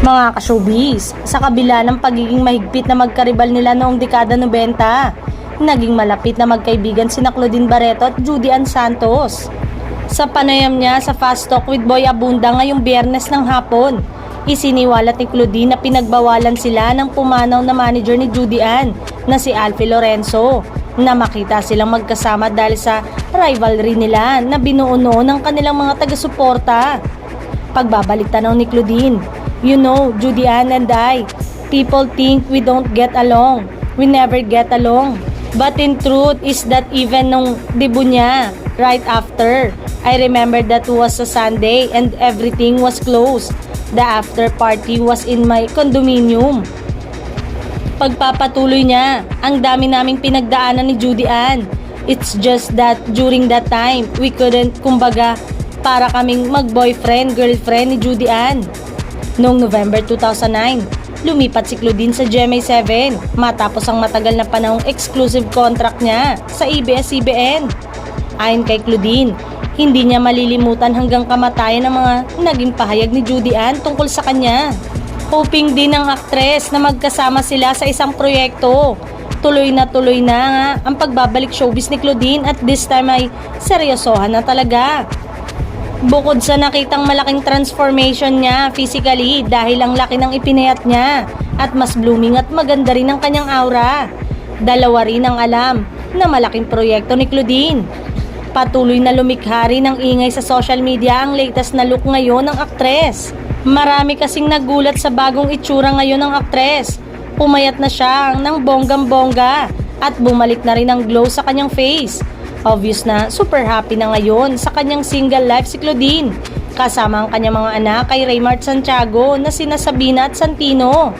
Mga ka-showbiz, sa kabila ng pagiging mahigpit na magkaribal nila noong dekada 90, naging malapit na magkaibigan sina Claudine Barreto at Judy Ann Santos. Sa panayam niya sa Fast Talk with Boy Abunda ngayong Biyernes ng hapon, isiniwalat ni Claudine na pinagbawalan sila ng pumanaw na manager ni Judy Ann na si Alfie Lorenzo na makita silang magkasama dahil sa rivalry nila na binuo noon ng kanilang mga taga-suporta. Pagbabalik tanaw ni Claudine, "You know, Judy Ann and I, people think we don't get along. We never get along. But in truth is that even nung debut niya, right after, I remember that was a Sunday and everything was closed. The after party was in my condominium." Pagpapatuloy niya, "Ang dami naming pinagdaanan ni Judy Ann. It's just that during that time, we couldn't, kumbaga, para kaming mag-boyfriend, girlfriend ni Judy Ann." Noong November 2009, lumipat si Claudine sa GMA7 matapos ang matagal na panahong exclusive contract niya sa ABS-CBN. Ayon kay Claudine, hindi niya malilimutan hanggang kamatayan ang mga naging pahayag ni Judy Ann tungkol sa kanya. Hoping din ng aktres na magkasama sila sa isang proyekto. Tuloy na nga ang pagbabalik showbiz ni Claudine at this time ay seryosohan na talaga. Bukod sa nakitang malaking transformation niya physically dahil ang laki ng ipinayat niya at mas blooming at maganda rin ang kanyang aura. Dalawa rin ang alam na malaking proyekto ni Claudine. Patuloy na lumikha rin ng ingay sa social media ang latest na look ngayon ng aktres. Marami kasing nagulat sa bagong itsura ngayon ng aktres. Pumayat na siya ng bonggang-bongga at bumalik na rin ang glow sa kanyang face. Obvious na super happy na ngayon sa kanyang single life si Claudine, kasama ang kanyang mga anak kay Raymart Santiago na sina Sabina at Santino.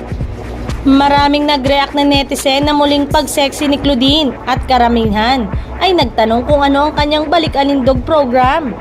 Maraming nag-react na netizen na muling pag-sexy ni Claudine at karamihan ay nagtanong kung ano ang kanyang balik-alindog program.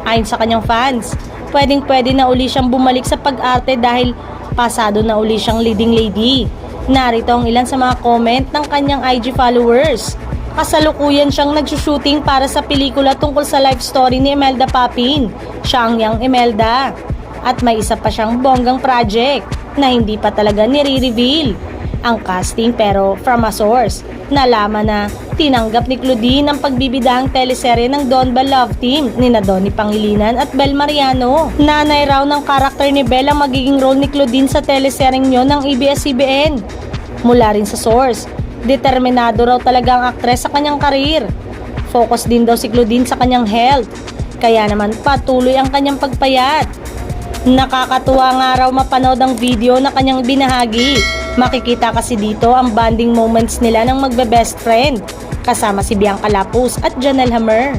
Ayon sa kanyang fans, pwedeng-pwede na uli siyang bumalik sa pag-arte dahil pasado na uli siyang leading lady. Narito ang ilan sa mga comment ng kanyang IG followers. Kasalukuyan siyang nagsushooting para sa pelikula tungkol sa life story ni Imelda Papin, siya ang Young Imelda. At may isa pa siyang bonggang project na hindi pa talaga nire-reveal ang casting, pero from a source, nalaman na tinanggap ni Claudine ang pagbibidahang teleserye ng Donbal Love Team ni Donnie Pangilinan at Bel Mariano. Nanay raw ng karakter ni Bel ang magiging role ni Claudine sa teleseryeng nyo ng ABS-CBN. Mula rin sa source, determinado raw talaga ang aktres sa kanyang karir. Focus din daw si Claudine sa kanyang health, kaya naman patuloy ang kanyang pagpayat. Nakakatuwa nga raw mapanood ang video na kanyang binahagi. Makikita kasi dito ang bonding moments nila ng magbe-best friend, kasama si Bianca Lapus at Janelle Hammer.